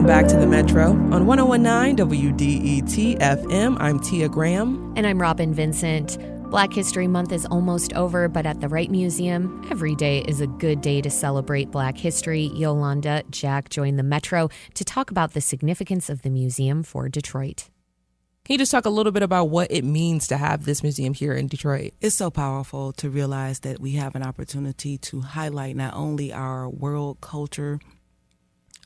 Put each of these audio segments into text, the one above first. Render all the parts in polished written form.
Welcome back to the Metro on 1019 WDET FM. I'm Tia Graham. And I'm Robin Vincent. Black History Month is almost over, but at the Wright Museum, every day is a good day to celebrate Black history. Yolanda Jack joined the Metro to talk about the significance of the museum for Detroit. Can you just talk a little bit about what it means to have this museum here in Detroit? It's so powerful to realize that we have an opportunity to highlight not only our world culture,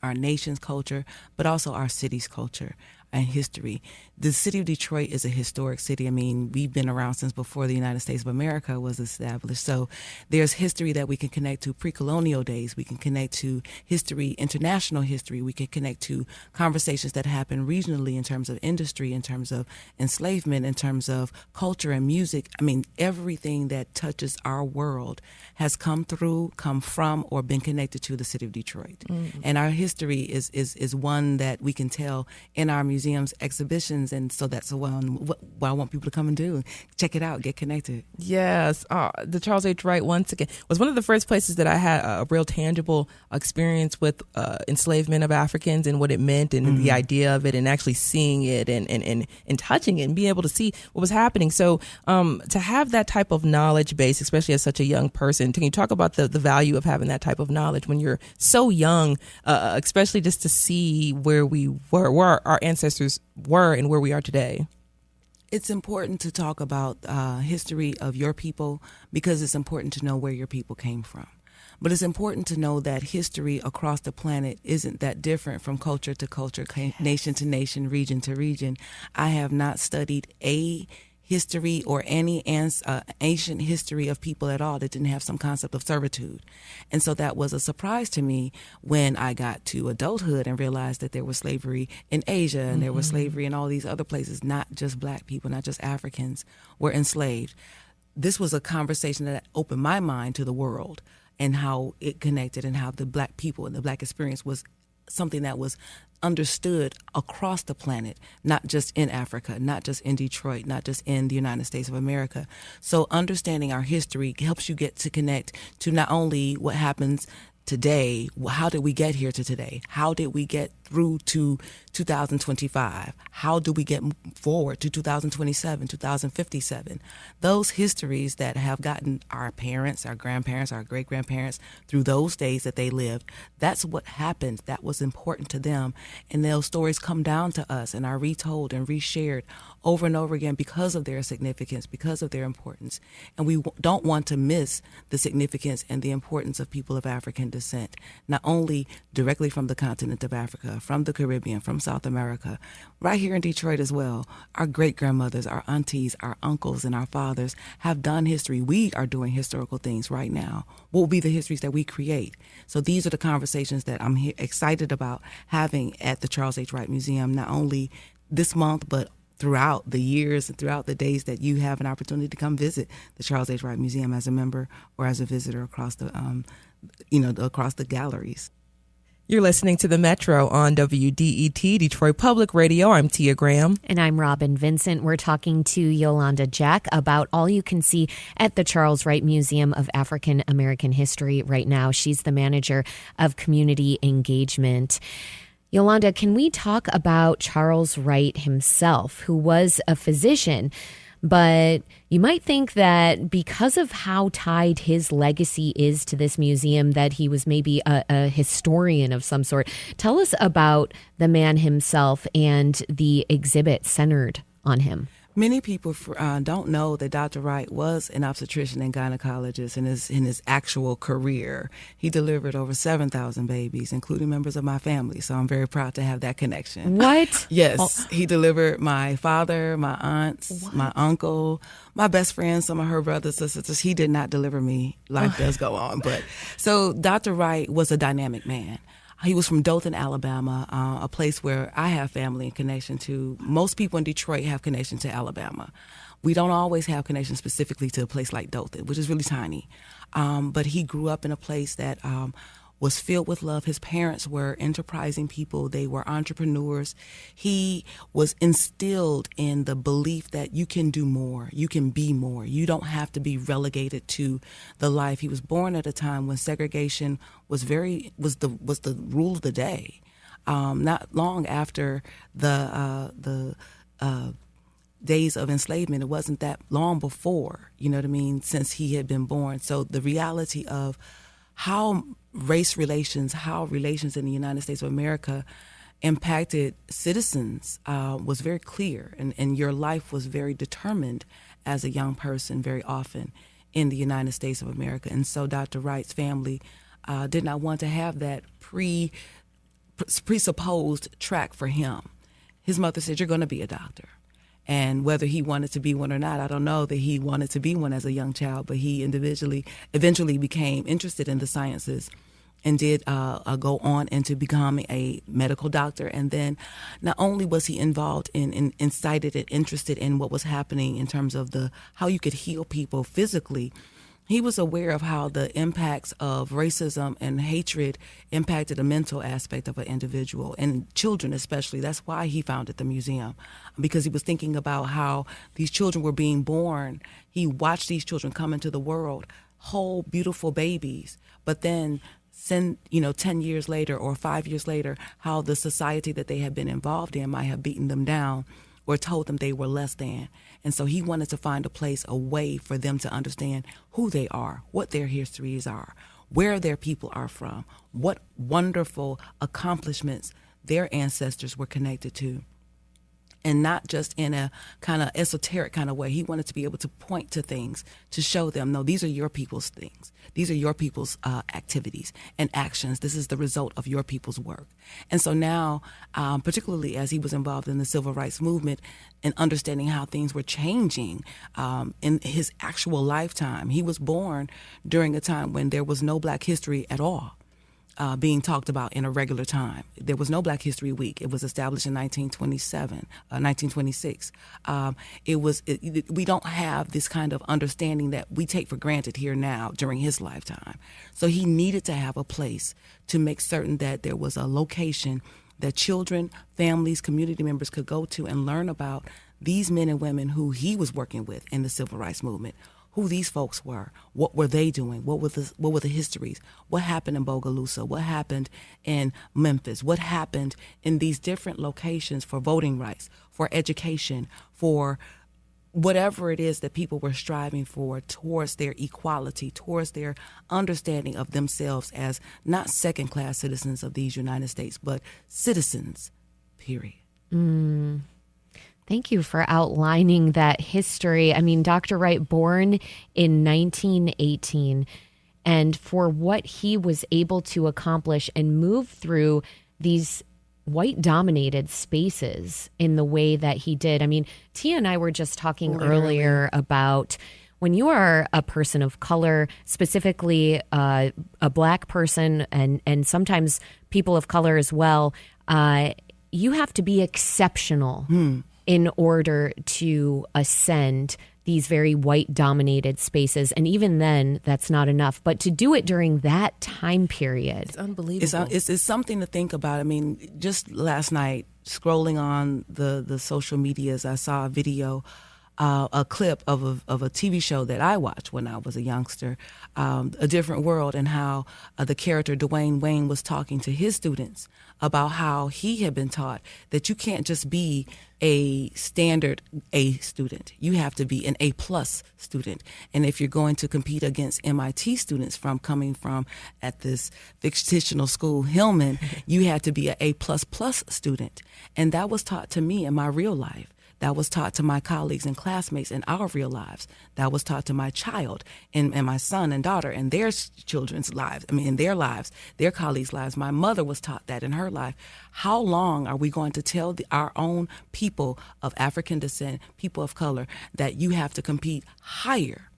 our nation's culture, but also our city's culture and history. The city of Detroit is a historic city. I mean, we've been around since before the United States of America was established. So there's history that we can connect to pre-colonial days. We can connect to history, international history. We can connect to conversations that happen regionally in terms of industry, in terms of enslavement, in terms of culture and music. I mean, everything that touches our world has come from, or been connected to the city of Detroit. Mm-hmm. And our history is one that we can tell in our museums, exhibitions, and so that's what I want people to come and do. Check it out, get connected. Yes, the Charles H. Wright, once again, was one of the first places that I had a real tangible experience with enslavement of Africans and what it meant and the idea of it, and actually seeing it and touching it and being able to see what was happening. So to have that type of knowledge base, especially as such a young person, can you talk about the value of having that type of knowledge when you're so young, especially just to see where we were, where our ancestors were and where we are today? It's important to talk about history of your people because it's important to know where your people came from. But it's important to know that history across the planet isn't that different from culture to culture, nation to nation, region to region. I have not studied a history or any ancient history of people at all that didn't have some concept of servitude. And so that was a surprise to me when I got to adulthood and realized that there was slavery in Asia and there was slavery in all these other places, not just black people, not just Africans were enslaved. This was a conversation that opened my mind to the world and how it connected and how the black people and the black experience was something that was understood across the planet, not just in Africa, not just in Detroit, not just in the United States of America. So understanding our history helps you get to connect to not only what happens today, how did we get here to today? How did we get through to 2025? How do we get forward to 2027, 2057? Those histories that have gotten our parents, our grandparents, our great-grandparents through those days that they lived, that's what happened. That was important to them. And those stories come down to us and are retold and reshared over and over again because of their significance, because of their importance. And we don't want to miss the significance and the importance of people of African descent, not only directly from the continent of Africa, from the Caribbean, from South America, right here in Detroit as well. Our great-grandmothers, our aunties, our uncles, and our fathers have done history. We are doing historical things right now. What will be the histories that we create? So these are the conversations that I'm excited about having at the Charles H. Wright Museum, not only this month, but throughout the years and throughout the days that you have an opportunity to come visit the Charles H. Wright Museum as a member or as a visitor across the, across the galleries. You're listening to the Metro on WDET, Detroit Public Radio. I'm Tia Graham. And I'm Robin Vincent. We're talking to Yolanda Jack about all you can see at the Charles Wright Museum of African American History right now. She's the manager of community engagement. Yolanda, can we talk about Charles Wright himself, who was a physician? But you might think that because of how tied his legacy is to this museum, that he was maybe a historian of some sort. Tell us about the man himself and the exhibit centered on him. Many people don't know that Dr. Wright was an obstetrician and gynecologist in his actual career. He delivered over 7,000 babies, including members of my family. So I'm very proud to have that connection. What? Yes. Oh. He delivered my father, my aunts, my uncle, my best friend, some of her brothers and sisters. He did not deliver me. Life does go on. But so Dr. Wright was a dynamic man. He was from Dothan, Alabama, a place where I have family and connection to. Most people in Detroit have connection to Alabama. We don't always have connection specifically to a place like Dothan, which is really tiny. But he grew up in a place that was filled with love. His parents were enterprising people. They were entrepreneurs. He was instilled in the belief that you can do more. You can be more. You don't have to be relegated to the life. He was born at a time when segregation was the rule of the day. not long after the days of enslavement. It wasn't that long before, you know what I mean, since he had been born. So the reality of how how relations in the United States of America impacted citizens was very clear, and your life was very determined as a young person very often in the United States of America. And so Dr. Wright's family did not want to have that presupposed track for him. His mother said, "You're going to be a doctor." And whether he wanted to be one or not, I don't know that he wanted to be one as a young child, but he eventually became interested in the sciences and did go on into becoming a medical doctor. And then not only was he involved in incited and interested in what was happening in terms of how you could heal people physically, he was aware of how the impacts of racism and hatred impacted the mental aspect of an individual, and children especially. That's why he founded the museum, because he was thinking about how these children were being born. He watched these children come into the world, whole, beautiful babies, but then 10 years later or 5 years later, how the society that they had been involved in might have beaten them down or told them they were less than. And so he wanted to find a way for them to understand who they are, what their histories are, where their people are from, what wonderful accomplishments their ancestors were connected to. And not just in a kind of esoteric kind of way. He wanted to be able to point to things, to show them, no, these are your people's things. These are your people's activities and actions. This is the result of your people's work. And so now, particularly as he was involved in the civil rights movement and understanding how things were changing in his actual lifetime, he was born during a time when there was no Black history at all. Being talked about in a regular time. There was no Black History Week. It was established in 1926. We don't have this kind of understanding that we take for granted here now during his lifetime. So he needed to have a place to make certain that there was a location that children, families, community members could go to and learn about these men and women who he was working with in the civil rights movement. Who these folks were, what were they doing, what were the histories, what happened in Bogalusa, what happened in Memphis, what happened in these different locations for voting rights, for education, for whatever it is that people were striving for towards their equality, towards their understanding of themselves as not second-class citizens of these United States, but citizens, period. Thank you for outlining that history. I mean, Dr. Wright, born in 1918, and for what he was able to accomplish and move through these white-dominated spaces in the way that he did. I mean, Tia and I were just talking earlier about when you are a person of color, specifically a Black person, and sometimes people of color as well, you have to be exceptional in order to ascend these very white-dominated spaces. And even then, that's not enough. But to do it during that time period. It's unbelievable. It's something to think about. I mean, just last night, scrolling on the social medias, I saw a video, a clip of a TV show that I watched when I was a youngster, A Different World, and how the character Dwayne Wayne was talking to his students about how he had been taught that you can't just be a standard A student. You have to be an A+ student. And if you're going to compete against MIT students coming from at this fictional school, Hillman, you had to be an A++ student. And that was taught to me in my real life. That was taught to my colleagues and classmates in our real lives. That was taught to my child and my son and daughter and their children's lives. I mean, in their lives, their colleagues' lives. My mother was taught that in her life. How long are we going to tell our own people of African descent, people of color, that you have to compete higher?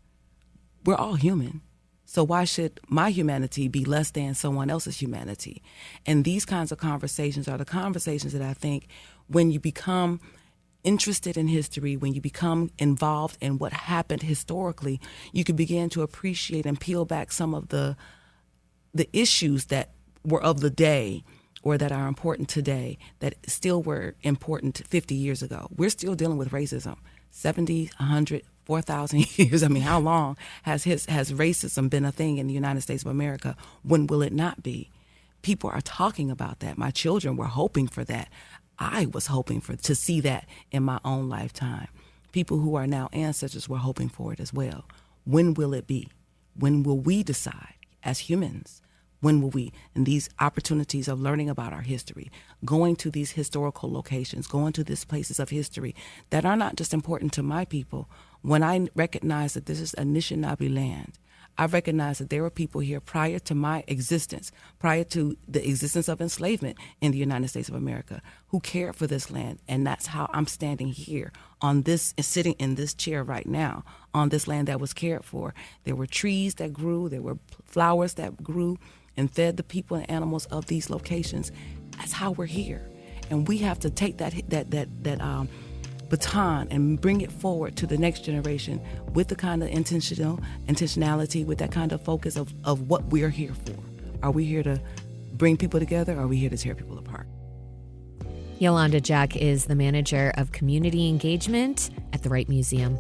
We're all human. So why should my humanity be less than someone else's humanity? And these kinds of conversations are the conversations that I think when you become interested in history, when you become involved in what happened historically, you can begin to appreciate and peel back some of the issues that were of the day or that are important today that still were important 50 years ago. We're still dealing with racism. 70, 100, 4,000 years. I mean, how long has racism been a thing in the United States of America? When will it not be? people are talking about that. My children were hoping for that. I was hoping to see that in my own lifetime. People who are now ancestors were hoping for it as well. When will it be? When will we decide as humans? When will we? And these opportunities of learning about our history, going to these historical locations, going to these places of history that are not just important to my people. When I recognize that this is Anishinaabe land, I recognize that there were people here prior to my existence, prior to the existence of enslavement in the United States of America, who cared for this land. And that's how I'm standing here on this, sitting in this chair right now, on this land that was cared for. There were trees that grew, there were flowers that grew and fed the people and animals of these locations. That's how we're here. And we have to take that baton and bring it forward to the next generation with the kind of intentionality, with that kind of focus of what we're here for. Are we here to bring people together, or are we here to tear people apart? Yolanda Jack is the manager of community engagement at the Wright Museum.